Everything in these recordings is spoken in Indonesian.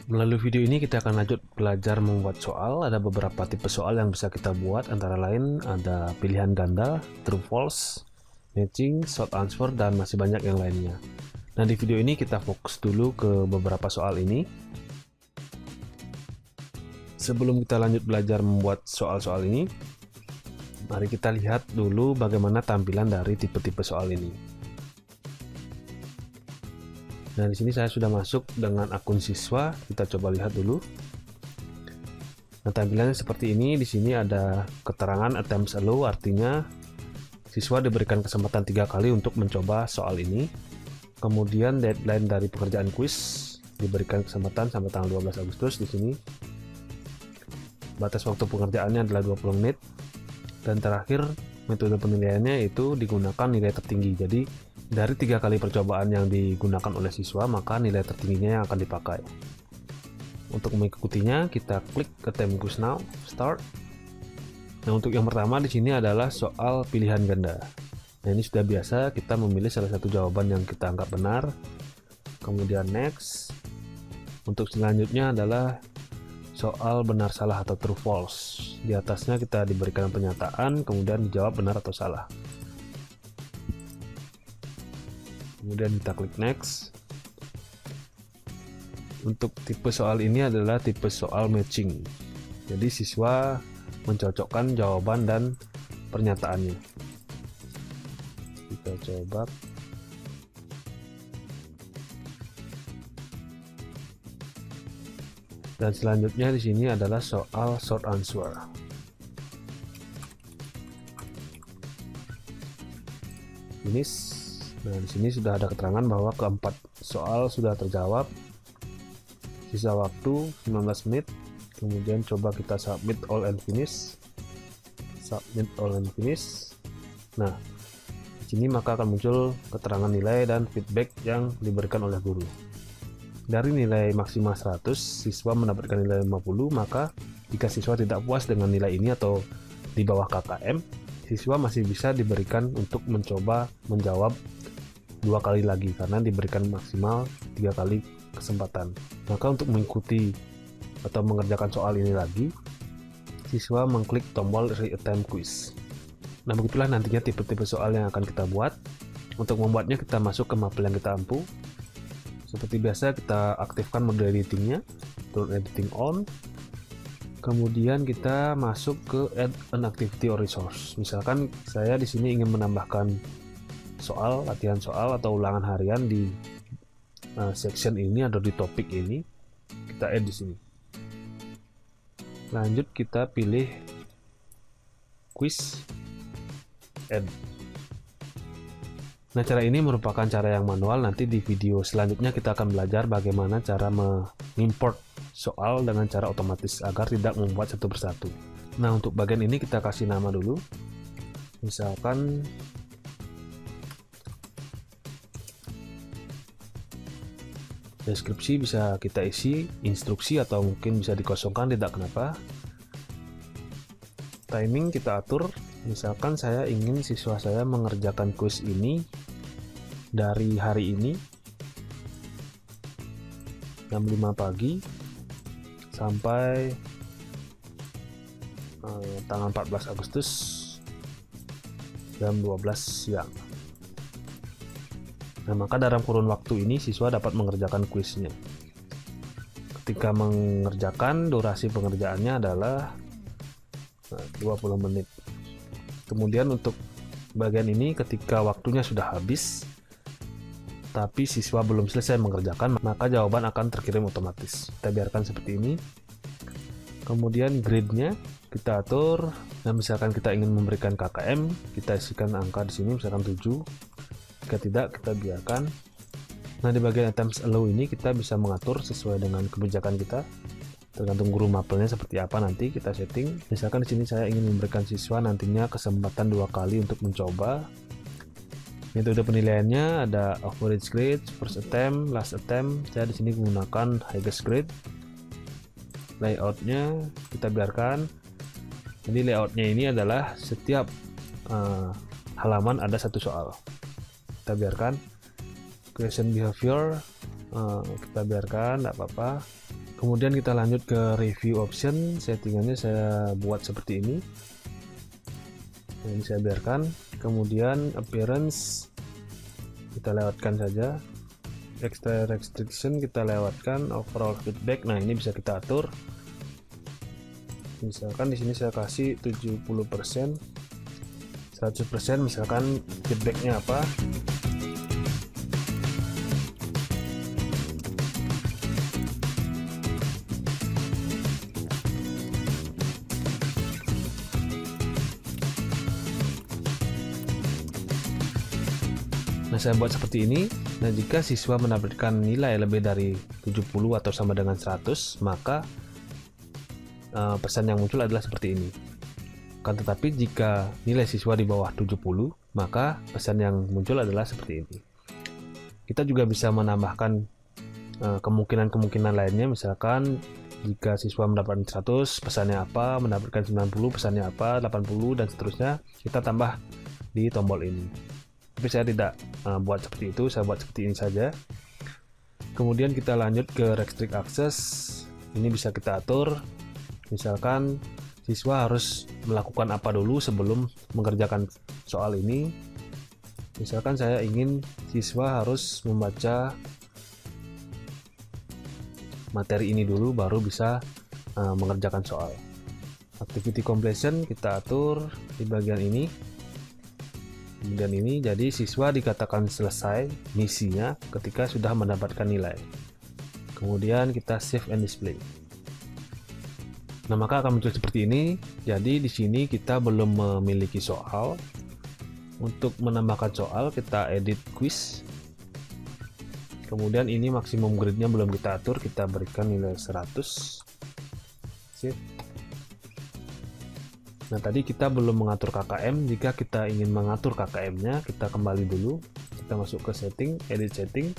Melalui video ini kita akan lanjut belajar membuat soal. Ada beberapa tipe soal yang bisa kita buat, antara lain ada pilihan ganda, true false, matching, short answer, dan masih banyak yang lainnya. Nah, di video ini kita fokus dulu ke beberapa soal ini. Sebelum kita lanjut belajar membuat soal-soal ini, mari kita lihat dulu bagaimana tampilan dari tipe-tipe soal ini. Nah, di sini saya sudah masuk dengan akun siswa. Kita coba lihat dulu. Nah, tampilannya seperti ini. Di sini ada keterangan attempts allow, artinya siswa diberikan kesempatan 3 kali untuk mencoba soal ini. Kemudian deadline dari pekerjaan kuis diberikan kesempatan sampai tanggal 12 Agustus. Di sini batas waktu pengerjaannya adalah 20 menit. Dan terakhir, metode penilaiannya itu digunakan nilai tertinggi. Jadi dari 3 kali percobaan yang digunakan oleh siswa, maka nilai tertingginya yang akan dipakai. Untuk mengikutinya, kita klik Attempt Quiz Now, Start. Nah, untuk yang pertama di sini adalah soal pilihan ganda. Nah, ini sudah biasa, kita memilih salah satu jawaban yang kita anggap benar. Kemudian Next. Untuk selanjutnya adalah soal benar salah atau true false. Di atasnya kita diberikan pernyataan, kemudian dijawab benar atau salah. Kemudian kita klik next. Untuk tipe soal ini adalah tipe soal matching. Jadi siswa mencocokkan jawaban dan pernyataannya. Kita coba. Dan selanjutnya di sini adalah soal short answer. Finish. Nah, di sini sudah ada keterangan bahwa keempat soal sudah terjawab. Sisa waktu 19 menit. Kemudian coba kita submit all and finish. Submit all and finish. Nah, di sini maka akan muncul keterangan nilai dan feedback yang diberikan oleh guru. Dari nilai maksimal 100, siswa mendapatkan nilai 50, maka jika siswa tidak puas dengan nilai ini atau di bawah KKM, siswa masih bisa diberikan untuk mencoba menjawab 2 kali lagi karena diberikan maksimal 3 kali kesempatan. Maka untuk mengikuti atau mengerjakan soal ini lagi, siswa mengklik tombol Re-attempt Quiz. Nah, begitulah nantinya tipe-tipe soal yang akan kita buat. Untuk membuatnya kita masuk ke mapel yang kita ampu. Seperti biasa kita aktifkan mode editingnya, turn editing on. Kemudian kita masuk ke add an activity or resource. Misalkan saya di sini ingin menambahkan soal, latihan soal atau ulangan harian di section ini atau di topik ini, kita add di sini. Lanjut kita pilih quiz, add. Nah, cara ini merupakan cara yang manual. Nanti di video selanjutnya kita akan belajar bagaimana cara mengimport soal dengan cara otomatis agar tidak membuat satu persatu. Nah, untuk bagian ini kita kasih nama dulu. Misalkan deskripsi bisa kita isi instruksi atau mungkin bisa dikosongkan, tidak kenapa. Timing kita atur, misalkan saya ingin siswa saya mengerjakan kuis ini dari hari ini jam 5 pagi sampai tanggal 14 Agustus jam 12 siang. Nah, maka dalam kurun waktu ini siswa dapat mengerjakan kuisnya. Ketika mengerjakan, durasi pengerjaannya adalah 20 menit. Kemudian untuk bagian ini ketika waktunya sudah habis, tapi siswa belum selesai mengerjakan, maka jawaban akan terkirim otomatis. Kita biarkan seperti ini. Kemudian grade-nya kita atur. Nah, misalkan kita ingin memberikan KKM, kita isikan angka di sini, misalkan 7. Jika tidak, kita biarkan. Nah, di bagian attempts allow ini kita bisa mengatur sesuai dengan kebijakan kita, tergantung guru mapelnya seperti apa nanti kita setting. Misalkan di sini saya ingin memberikan siswa nantinya kesempatan 2 kali untuk mencoba. Metode penilaiannya ada average grade, first attempt, last attempt. Saya di sini menggunakan highest grade. Layoutnya kita biarkan. Jadi layoutnya ini adalah setiap halaman ada satu soal. Kita biarkan. Question behavior kita biarkan, tidak apa-apa. Kemudian kita lanjut ke review option. Settingannya saya buat seperti ini. Nah, ini saya biarkan. Kemudian appearance kita lewatkan saja. Extra restriction kita lewatkan. Overall feedback, nah ini bisa kita atur. Misalkan di sini saya kasih 70%, 100%, misalkan feedbacknya apa. Nah, saya buat seperti ini. Nah, jika siswa mendapatkan nilai lebih dari 70 atau sama dengan 100, maka pesan yang muncul adalah seperti ini. Kan tetapi jika nilai siswa di bawah 70, maka pesan yang muncul adalah seperti ini. Kita juga bisa menambahkan kemungkinan-kemungkinan lainnya, misalkan jika siswa mendapatkan 100, pesannya apa, mendapatkan 90, pesannya apa, 80, dan seterusnya, kita tambah di tombol ini. Tapi saya tidak buat seperti itu, saya buat seperti ini saja. Kemudian kita lanjut ke restrict access. Ini bisa kita atur, misalkan siswa harus melakukan apa dulu sebelum mengerjakan soal ini. Misalkan saya ingin siswa harus membaca materi ini dulu baru bisa mengerjakan soal. Activity completion kita atur di bagian ini. Kemudian ini, jadi siswa dikatakan selesai misinya ketika sudah mendapatkan nilai. Kemudian kita save and display. Nah, maka akan muncul seperti ini. Jadi di sini kita belum memiliki soal. Untuk menambahkan soal, kita edit quiz. Kemudian ini maksimum grade-nya belum kita atur, kita berikan nilai 100. Save. Nah, tadi kita belum mengatur KKM. Jika kita ingin mengatur KKM-nya, kita kembali dulu. Kita masuk ke setting, edit setting.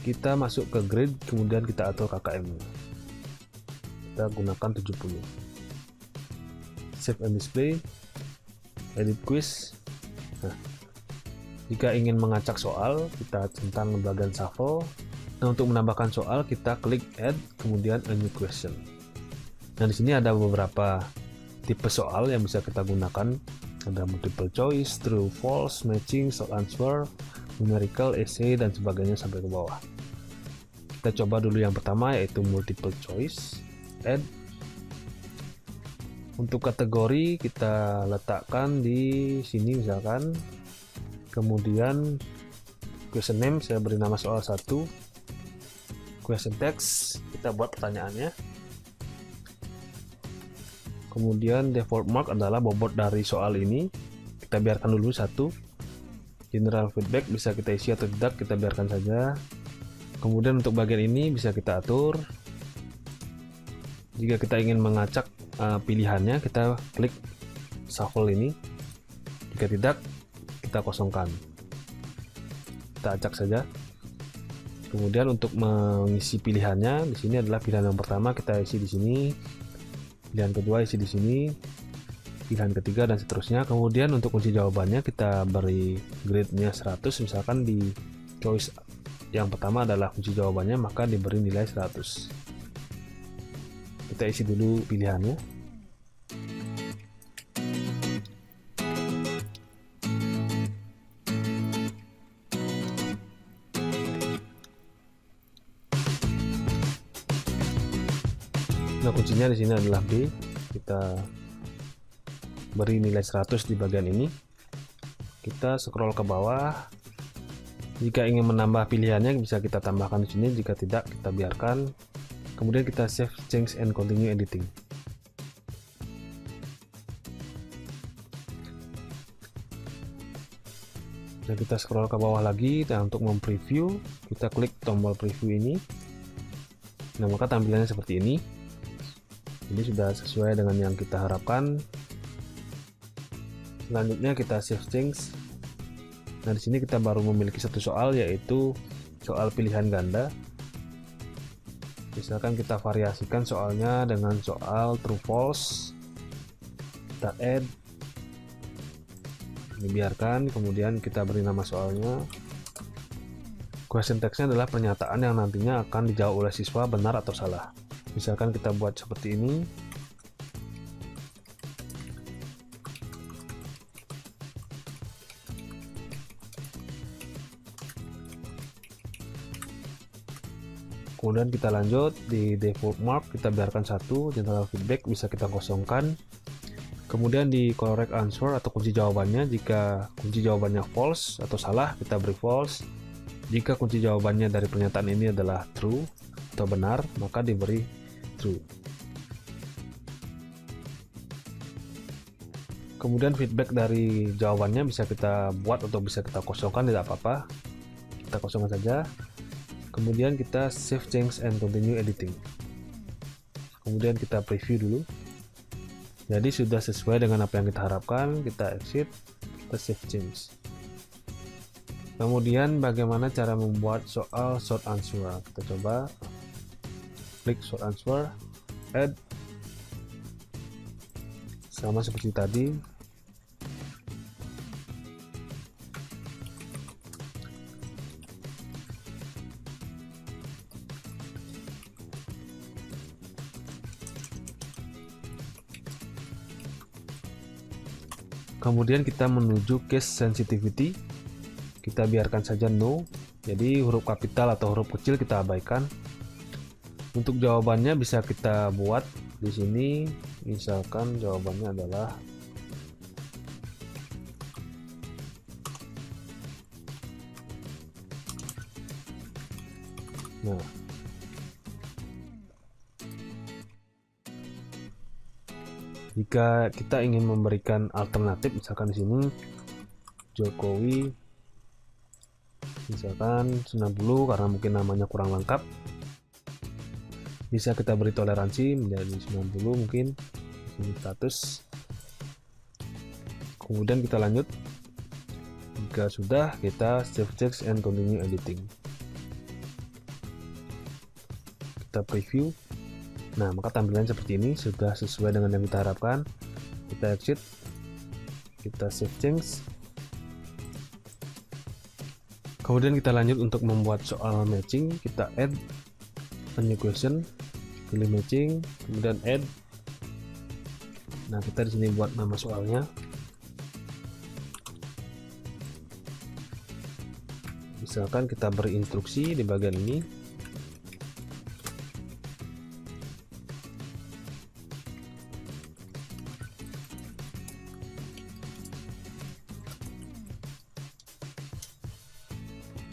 Kita masuk ke grade, kemudian kita atur KKM-nya. Kita gunakan 70. Save and display. Edit quiz. Nah, jika ingin mengacak soal, kita centang bagian shuffle. Nah, untuk menambahkan soal, kita klik add, kemudian a new question. Nah, di sini ada beberapa tipe soal yang bisa kita gunakan. Ada multiple choice, true, false, matching, short answer, numerical, essay, dan sebagainya sampai ke bawah. Kita coba dulu yang pertama, yaitu multiple choice. Add. Untuk kategori kita letakkan di sini misalkan. Kemudian question name saya beri nama soal 1. Question text kita buat pertanyaannya. Kemudian default mark adalah bobot dari soal ini. Kita biarkan dulu 1. General feedback bisa kita isi atau tidak, kita biarkan saja. Kemudian untuk bagian ini bisa kita atur. Jika kita ingin mengacak pilihannya, kita klik shuffle ini. Jika tidak, kita kosongkan. Kita acak saja. Kemudian untuk mengisi pilihannya, di sini adalah pilihan yang pertama kita isi di sini. Pilihan kedua isi di sini, pilihan ketiga, dan seterusnya. Kemudian untuk kunci jawabannya kita beri grade-nya 100. Misalkan di choice yang pertama adalah kunci jawabannya, maka diberi nilai 100. Kita isi dulu pilihannya. Nah, kuncinya di sini adalah B. Kita beri nilai 100 di bagian ini. Kita scroll ke bawah. Jika ingin menambah pilihannya bisa kita tambahkan di sini. Jika tidak, kita biarkan. Kemudian kita save, change, and continue editing. Nah, kita scroll ke bawah lagi. Dan untuk mempreview, kita klik tombol preview ini. Nah, maka tampilannya seperti ini. Ini sudah sesuai dengan yang kita harapkan. Selanjutnya kita save change. Nah, di sini kita baru memiliki satu soal, yaitu soal pilihan ganda. Misalkan kita variasikan soalnya dengan soal true false. Kita add. Ini biarkan, kemudian kita beri nama soalnya. Question text-nya adalah pernyataan yang nantinya akan dijawab oleh siswa benar atau salah. Misalkan kita buat seperti ini. Kemudian kita lanjut di default mark, kita biarkan 1, general feedback bisa kita kosongkan. Kemudian di correct answer atau kunci jawabannya, jika kunci jawabannya false atau salah, kita beri false. Jika kunci jawabannya dari pernyataan ini adalah true atau benar, maka diberi true. Kemudian feedback dari jawabannya bisa kita buat atau bisa kita kosongkan, tidak apa-apa. Kita kosongkan saja. Kemudian kita save change and continue editing. Kemudian kita preview dulu. Jadi sudah sesuai dengan apa yang kita harapkan. Kita exit, kita save change. Kemudian bagaimana cara membuat soal short answer? Kita coba klik short answer, add, sama seperti tadi. Kemudian kita menuju case sensitivity, kita biarkan saja no, jadi huruf kapital atau huruf kecil kita abaikan. Untuk jawabannya bisa kita buat di sini, misalkan jawabannya adalah nah. Jika kita ingin memberikan alternatif, misalkan di sini Jokowi misalkan 90 karena mungkin namanya kurang lengkap, bisa kita beri toleransi menjadi 90 mungkin, ini 100. Kemudian kita lanjut. Jika sudah, kita save change and continue editing. Kita preview. Nah, maka tampilan seperti ini sudah sesuai dengan yang kita harapkan. Kita exit, kita save change. Kemudian kita lanjut untuk membuat soal matching. Kita add a new question, pilih matching, kemudian add. Nah, kita di sini buat nama soalnya. Misalkan kita beri instruksi di bagian ini.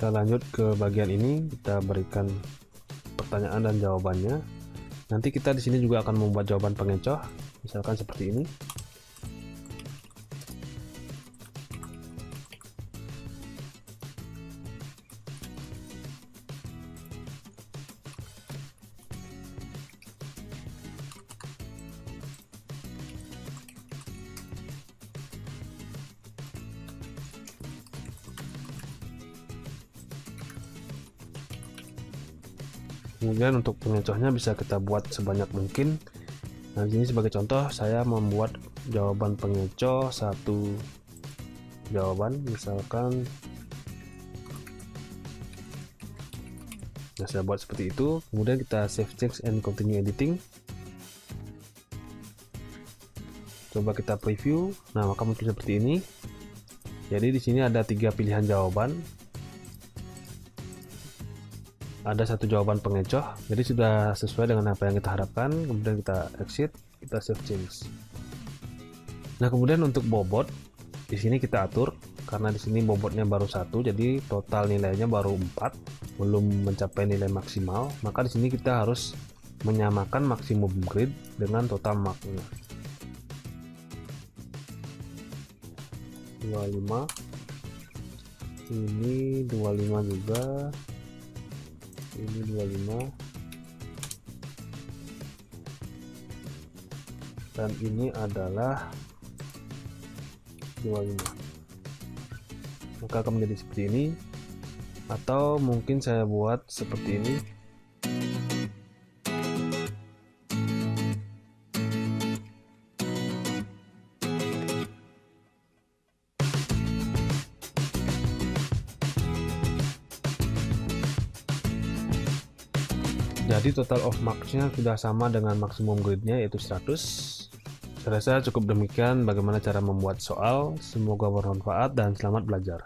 Kita lanjut ke bagian ini, kita berikan pertanyaan dan jawabannya. Nanti kita di sini juga akan membuat jawaban pengecoh, misalkan seperti ini. Kemudian untuk pengecohnya bisa kita buat sebanyak mungkin. Nah, di sini sebagai contoh saya membuat jawaban pengecoh satu jawaban, misalkan. Nah, saya buat seperti itu. Kemudian kita save change and continue editing. Coba kita preview. Nah, maka mungkin seperti ini. Jadi di sini ada 3 pilihan jawaban. Ada satu jawaban pengecoh, jadi sudah sesuai dengan apa yang kita harapkan. Kemudian kita exit, kita save change. Nah, kemudian untuk bobot di sini kita atur, karena di sini bobotnya baru 1, jadi total nilainya baru 4, belum mencapai nilai maksimal. Maka di sini kita harus menyamakan maksimum grade dengan total marknya. 25, ini 25 juga. Ini 25 dan ini adalah 25. Maka akan menjadi seperti ini, atau mungkin saya buat seperti ini. Jadi total of marks-nya sudah sama dengan maksimum grade-nya yaitu 100. Saya rasa cukup demikian bagaimana cara membuat soal. Semoga bermanfaat dan selamat belajar.